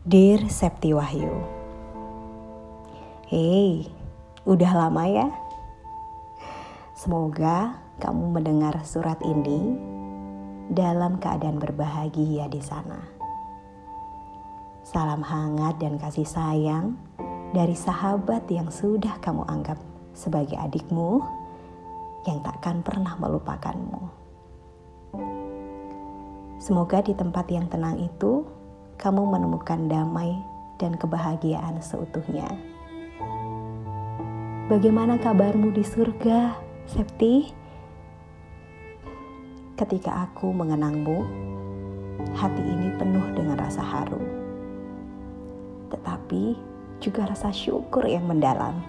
Dear Septi Wahyu. Hey, udah lama ya? Semoga kamu mendengar surat ini dalam keadaan berbahagia di sana. Salam hangat dan kasih sayang dari sahabat yang sudah kamu anggap sebagai adikmu yang takkan pernah melupakanmu. Semoga di tempat yang tenang itu kamu menemukan damai dan kebahagiaan seutuhnya. Bagaimana kabarmu di surga, Septi? Ketika aku mengenangmu, hati ini penuh dengan rasa haru. Tetapi juga rasa syukur yang mendalam.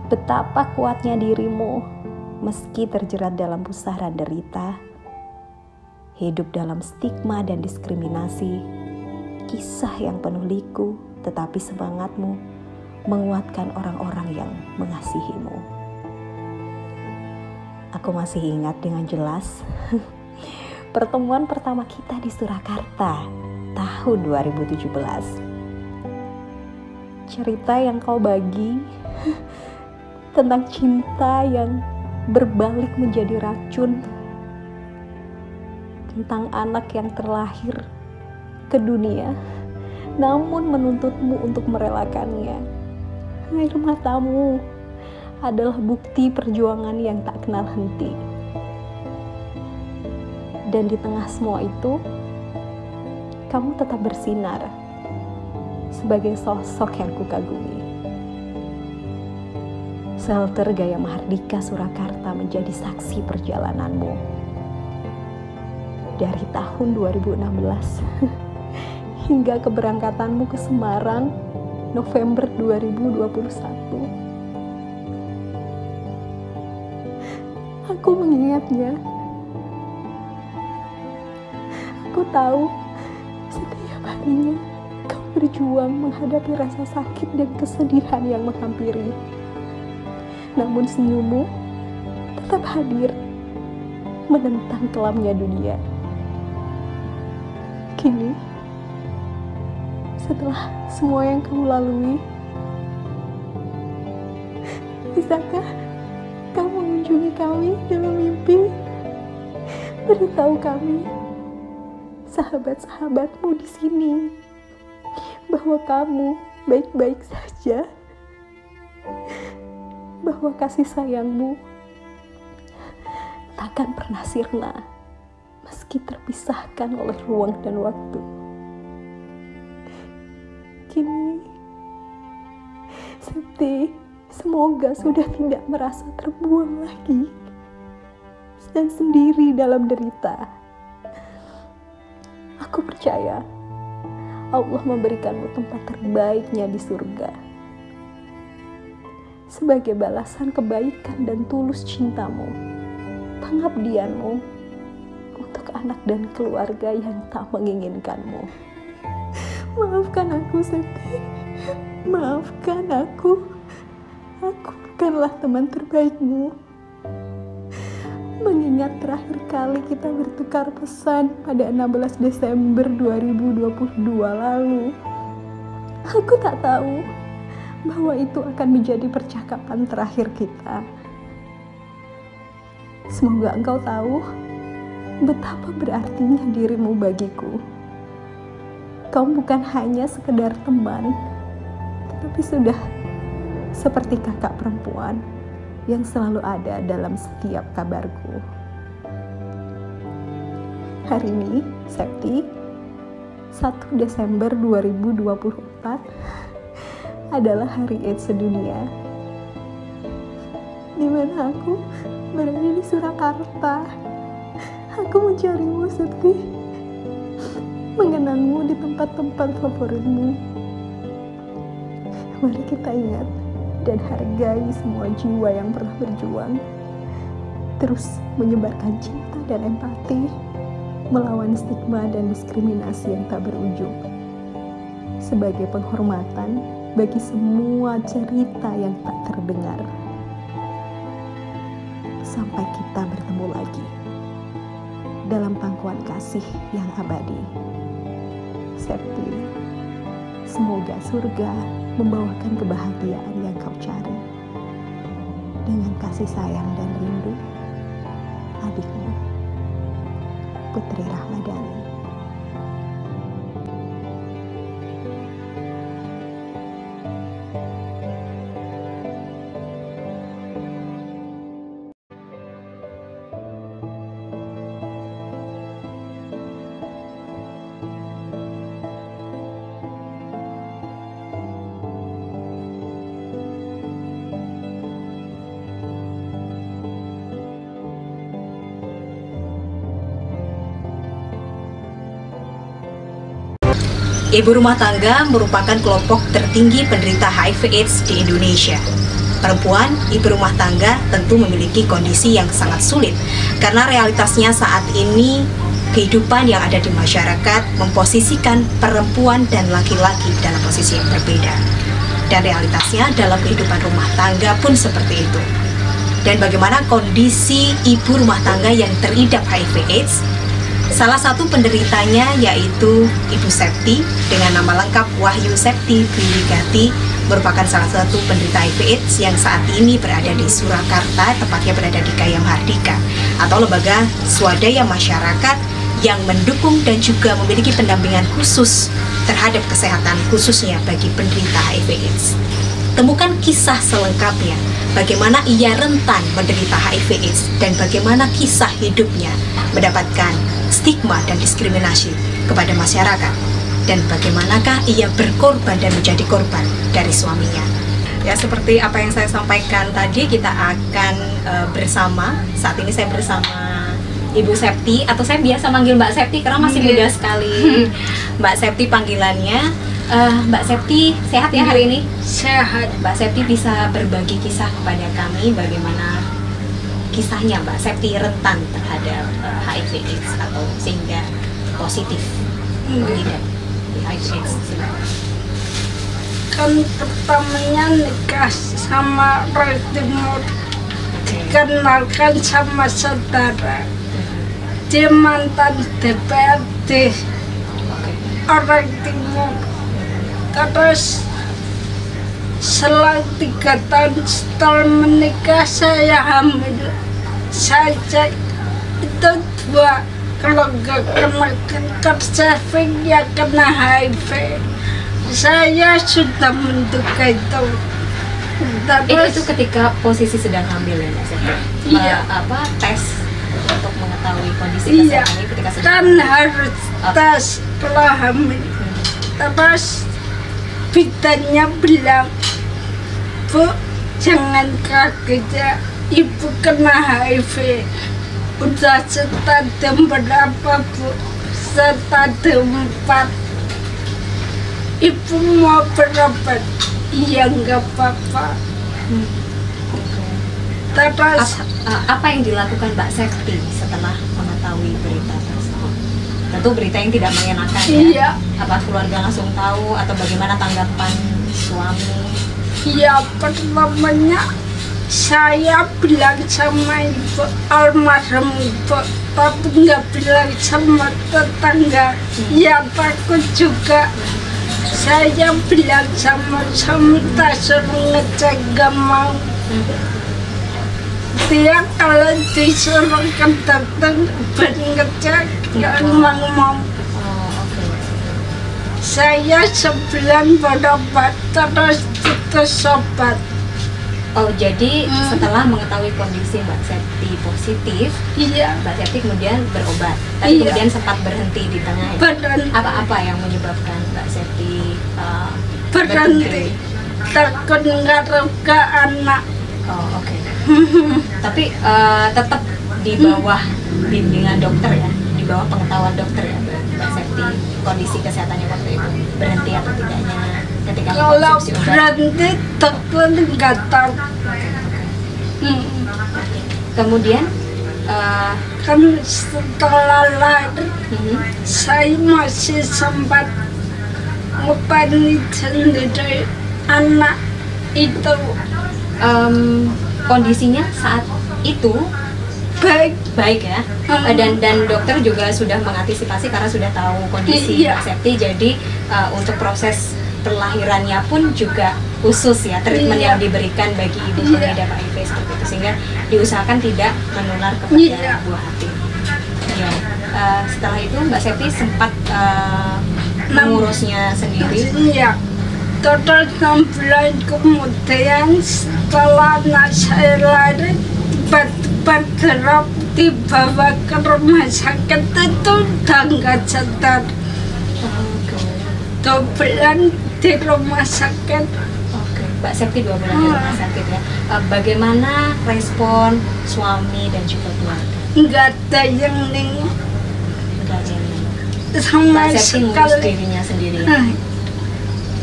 Betapa kuatnya dirimu, meski terjerat dalam pusaran derita, hidup dalam stigma dan diskriminasi, kisah yang penuh liku, tetapi semangatmu menguatkan orang-orang yang mengasihimu. Aku masih ingat dengan jelas pertemuan pertama kita di Surakarta tahun 2017. Cerita yang kau bagi tentang cinta yang berbalik menjadi racun, tentang anak yang terlahir ke dunia namun menuntutmu untuk merelakannya. Air matamu adalah bukti perjuangan yang tak kenal henti. Dan di tengah semua itu, kamu tetap bersinar sebagai sosok yang kukagumi. Shelter Gaya Mahardika Surakarta menjadi saksi perjalananmu. Dari tahun 2016 hingga keberangkatanmu ke Semarang November 2021. Aku mengingatnya. Aku tahu setiap harinya kau berjuang menghadapi rasa sakit dan kesedihan yang menghampiri. Namun senyummu tetap hadir menentang kelamnya dunia. Kini, setelah semua yang kamu lalui, bisakah kamu mengunjungi kami dalam mimpi? Beritahu kami, sahabat-sahabatmu di sini, bahwa kamu baik-baik saja, bahwa kasih sayangmu takkan pernah sirna meski terpisahkan oleh ruang dan waktu. Kini, Septi semoga sudah tidak merasa terbuang lagi dan sendiri dalam derita. Aku percaya Allah memberikanmu tempat terbaiknya di surga sebagai balasan kebaikan dan tulus cintamu, pengabdianmu untuk anak dan keluarga yang tak menginginkanmu. Maafkan aku, Septi. Maafkan aku. Aku bukanlah teman terbaikmu. Mengingat terakhir kali kita bertukar pesan pada 16 Desember 2022 lalu, aku tak tahu bahwa itu akan menjadi percakapan terakhir kita. Semoga engkau tahu betapa berartinya dirimu bagiku. Kau bukan hanya sekedar teman, tetapi sudah seperti kakak perempuan yang selalu ada dalam setiap kabarku. Hari ini, Septi, 1 Desember 2024 adalah Hari AIDS sedunia, di mana aku berada di Surakarta. Aku mencarimu, Septi, mengenangmu di tempat-tempat favoritmu. Mari kita ingat dan hargai semua jiwa yang pernah berjuang, terus menyebarkan cinta dan empati, melawan stigma dan diskriminasi yang tak berujung, sebagai penghormatan bagi semua cerita yang tak terdengar. Sampai kita bertemu lagi dalam pangkuan kasih yang abadi. Septi. Semoga surga membawakan kebahagiaan yang kau cari. Dengan kasih sayang dan rindu, adikmu, Putri Rahmadani. Ibu rumah tangga merupakan kelompok tertinggi penderita HIV/AIDS di Indonesia. Perempuan, ibu rumah tangga tentu memiliki kondisi yang sangat sulit karena realitasnya saat ini kehidupan yang ada di masyarakat memposisikan perempuan dan laki-laki dalam posisi yang berbeda. Dan realitasnya dalam kehidupan rumah tangga pun seperti itu. Dan bagaimana kondisi ibu rumah tangga yang teridap HIV/AIDS? Salah satu penderitanya yaitu Ibu Septi dengan nama lengkap Wahyu Septi Prilligati, merupakan salah satu penderita HIV/AIDS yang saat ini berada di Surakarta, tepatnya berada di Gayam Hardika atau lembaga swadaya masyarakat yang mendukung dan juga memiliki pendampingan khusus terhadap kesehatan khususnya bagi penderita HIV/AIDS. Temukan kisah selengkapnya, bagaimana ia rentan menderita HIV/AIDS dan bagaimana kisah hidupnya mendapatkan stigma dan diskriminasi kepada masyarakat, dan bagaimanakah ia berkorban dan menjadi korban dari suaminya. Ya, seperti apa yang saya sampaikan tadi, kita akan bersama, saat ini saya bersama Ibu Septi, atau saya biasa manggil Mbak Septi karena masih muda sekali. Mbak Septi panggilannya. Mbak Septi sehat ya hari ini? Sehat. Mbak Septi bisa berbagi kisah kepada kami bagaimana kisahnya Mbak Septi rentan terhadap HIV/AIDS atau sehingga positif mengidap HIV/AIDS. Kan pertamanya nikah sama Roy Timur, dikenalkan sama saudara. Dia mantan DPRD orang Timur. Terus selang 3 tahun setelah menikah saya hamil. Saya cek itu 2, kalau nggak kena kerja ya kena HIV. Saya sudah menduga itu. Terus, itu ketika posisi sedang hamil ya Mbak Septi? Iya. Tes untuk mengetahui kondisi iya, kesehatannya ketika sedang kan hamil. harus tes kalau hamil. Terus bidannya bilang, Bu, jangan kaget ya, Ibu kena HIV. Udah stadium berapa, Bu? Stadium 4. Ibu mau berobat? Iya, nggak apa-apa. Terus Apa yang dilakukan Mbak Septi setelah mengetahui berita tersebut? Tentu berita yang tidak mengenakan ya. Iya. Apa keluarga langsung tahu atau bagaimana tanggapan suami? ya pertamanya saya bilang sama ibu, almarhum ibu, tapi nggak bilang sama tetangga. Ya takut juga. Saya bilang sama suami, tak suruh ngecek, gak mau. Dia kalau disuruh ke dokter ngecek, gak mau. Saya sebulan berobat, terus putus obat. Oh, jadi setelah mengetahui kondisi Mbak Septi positif, Iya, Mbak Septi kemudian berobat. Tapi Iya. kemudian sempat berhenti di tengah. Ya? badan Apa-apa yang menyebabkan Mbak Septi berhenti. Takut ngaruh ke anak. Oh, oke. Tapi tetap di bawah bimbingan dokter ya, di bawah pengetahuan dokter ya, Mbak Septi, kondisi kesehatannya waktu itu berhenti atau tidaknya ketika Kalau mengkonsumsi obat. berhenti, dokter nggak tahu. Kemudian Kan setelah lahir, saya masih sempat ngopeni sendiri anak itu. Kondisinya saat itu baik ya. Dan dokter juga sudah mengantisipasi karena sudah tahu kondisi Iya. Mbak Septi, jadi untuk proses kelahirannya pun juga khusus ya, treatment yang diberikan bagi ibu pengidap HIV seperti itu, sehingga diusahakan tidak menular kepada buah hati. Ya. Setelah itu Mbak Septi sempat mengurusnya sendiri. Iya. Total 6 bulan kemudian setelah anak saya lahir, tiba-tiba drop, dibawa ke rumah sakit itu udah nggak sadar. 2 bulan di rumah sakit. Oke, Mbak Septi 2 bulan di rumah sakit ya. Bagaimana respon suami dan juga keluarga? Nggak ada yang nengok Mbak sama Septi ngurus sekali. dirinya sendiri.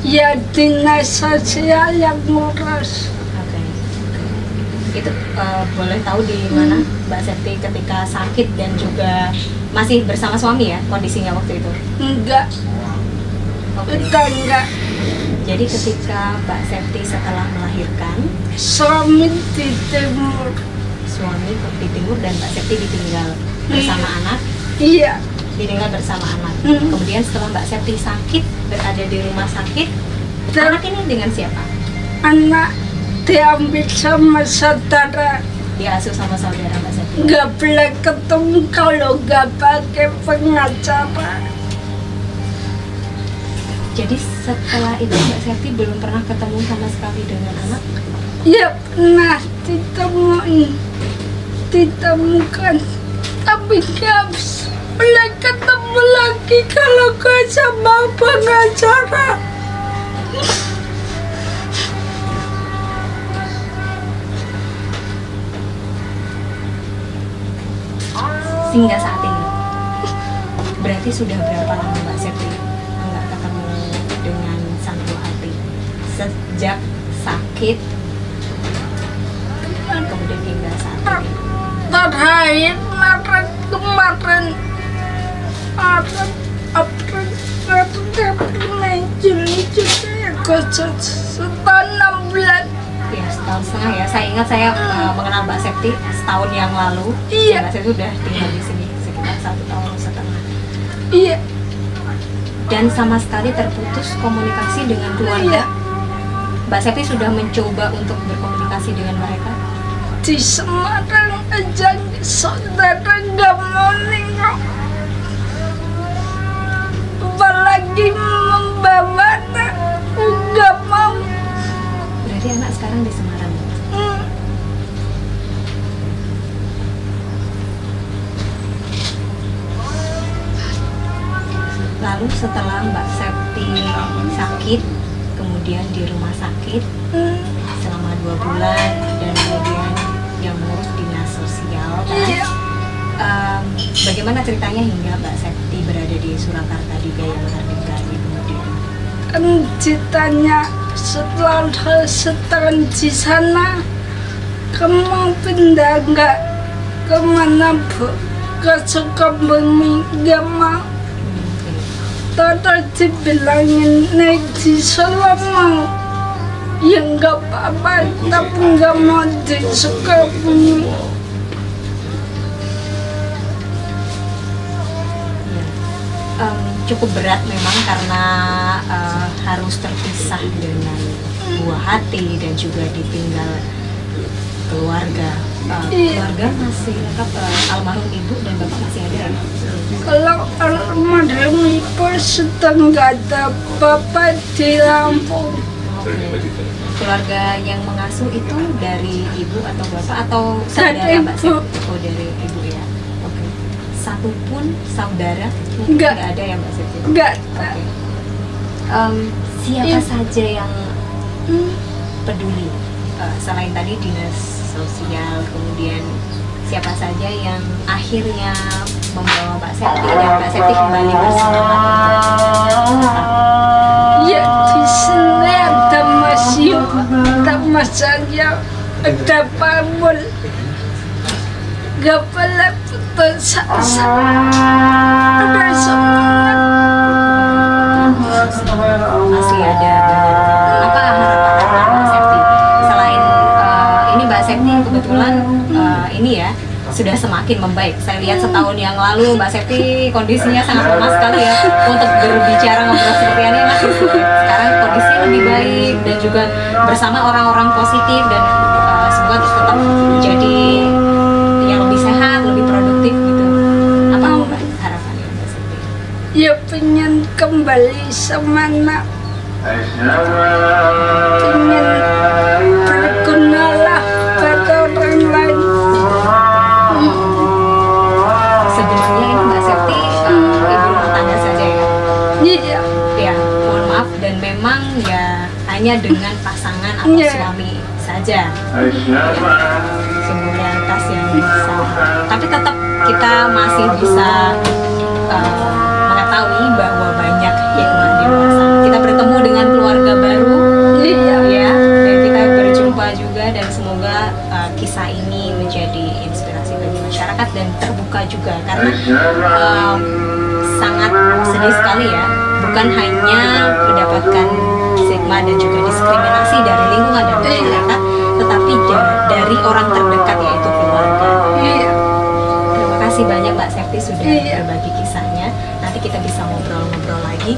Ya dinas sosial yang ngurus. Oke. Itu boleh tahu di mana Mbak Septi ketika sakit dan juga masih bersama suami ya kondisinya waktu itu? Enggak, Oke. udah enggak. Jadi ketika Mbak Septi setelah melahirkan, Suami di timur. suami di timur dan Mbak Septi ditinggal bersama anak, Iya. ditinggal bersama anak. Hmm. Kemudian setelah Mbak Septi sakit, berada di rumah sakit, Dan anak ini dengan siapa? anak diambil sama saudara. Diasuh sama saudara Mbak Septi. Nggak boleh ketemu kalau nggak pakai pengacara. Jadi setelah itu Mbak Septi belum pernah ketemu sama sekali dengan anak. Ya pernah ditemukan, tapi nggak boleh ketemu lagi kalau nggak sama pengacara. Hingga saat ini, berarti sudah berapa lama Mbak Septi nggak ketemu dengan sang buah hati? Sejak sakit, kemudian hingga saat ini. Terakhir Maret kemarin, April, Mei, Juni, Agustus, setahun 6 bulan. Ya, setahun setengah ya. Saya ingat saya mengenal Mbak Septi setahun yang lalu. Iya. Mbak Septi sudah tinggal di sini sekitar 1 tahun setengah. Iya, Dan sama sekali terputus komunikasi dengan keluarga. Iya. Mbak Septi sudah mencoba untuk berkomunikasi dengan mereka. di Semarang aja saudara nggak mau nengok, apalagi membawa anak, nggak mau. Berarti anak sekarang di Semarang. Hmm. Lalu setelah Mbak Septi sakit, kemudian di rumah sakit selama 2 bulan dan kemudian yang mengurus dinas sosial kan? Iya. Bagaimana ceritanya hingga Mbak Septi berada di Surakarta di Gaya Mahardika di kemudian? Kan ditanya setelah setahun di sana, kamu pindah nggak kemana bu? Ke Sukabumi, nggak mau. Tata dibilangin naik di Solo mau, ya nggak apa-apa, tapi nggak mau di Sukabumi. Cukup berat memang karena harus terpisah dengan buah hati dan juga ditinggal keluarga. Keluarga masih lengkap, almarhum ibu dan bapak masih ada ya? Kalau almarhum ibu sudah nggak ada, bapak di Lampung. Keluarga yang mengasuh itu dari ibu atau bapak atau Dari saudara Mbak ibu. Septi? Oh, dari ibu ya. Oke. Satu pun saudara Nggak. nggak ada ya Mbak Septi? Nggak Oke. ada. Siapa Iya. saja yang peduli selain tadi dinas sosial, kemudian siapa saja yang akhirnya membawa Mbak Septi dan Mbak Septi kembali bersemangat untuk Ya di sini ada Mas Yu, ada Mas saya, ada Pak Mul. Gak boleh putus asa. Ada semangat. masih ada apa harapan Mbak Septi selain ini Mbak Septi kebetulan ini ya sudah semakin semakin membaik. Saya lihat setahun yang lalu Mbak Septi kondisinya sangat lemah sekali ya, untuk berbicara ngobrol seperti ini masih sulit. Sekarang kondisi lebih baik dan juga bersama orang-orang positif, dan semoga tetap menjadi yang lebih sehat, lebih produktif gitu. Apa Mbak harapannya Mbak Septi? Ya pengen kembali semangat, pengen berguna lah buat orang lain. Sebelumnya ini Mbak Septi ibu rumah tangga saja ya? Iya. Ya, mohon maaf, dan memang ya hanya dengan pasangan atau Iya. suami saja. Sungguh realitas yang sama. Tapi tetap kita masih bisa mengetahui bahwa banyak hikmah di luar sana. Kita bertemu dengan keluarga baru, Iya. ya, dan kita berjumpa juga, dan semoga kisah ini menjadi inspirasi bagi masyarakat dan terbuka juga, karena sangat sedih sekali ya, bukan hanya mendapatkan stigma dan juga diskriminasi dari lingkungan dan masyarakat, tetapi dari orang terdekat, yaitu keluarga. Iya. Terima kasih banyak Mbak Septi sudah Iya. berbagi kisahnya. Nanti kita bisa ngobrol-ngobrol lagi.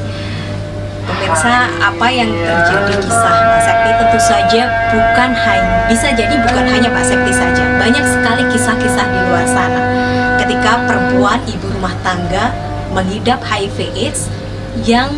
Pemirsa, apa yang terjadi kisah Mbak Septi tentu saja bisa jadi bukan hanya Mbak Septi saja. Banyak sekali kisah-kisah di luar sana. Ketika perempuan ibu rumah tangga mengidap HIV/AIDS yang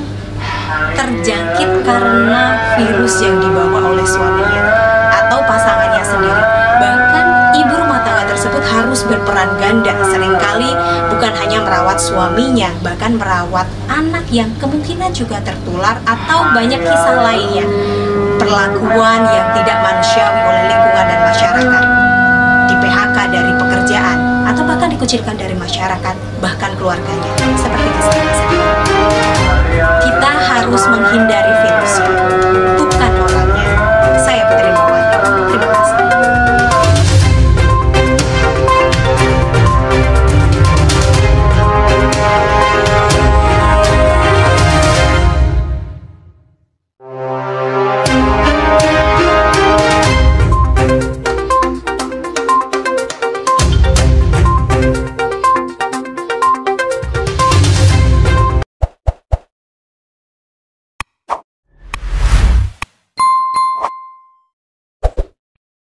terjangkit karena virus yang dibawa oleh suaminya atau pasangannya sendiri. Bahkan ibu rumah tangga tersebut harus berperan ganda, seringkali bukan hanya merawat suaminya, bahkan merawat anak yang kemungkinan juga tertular, atau banyak kisah lainnya, perlakuan yang tidak manusiawi oleh lingkungan dan masyarakat, di PHK dari pekerjaan, atau bahkan dikucilkan dari masyarakat, bahkan keluarganya, seperti kisah Mbak Septi. Kita harus menghindari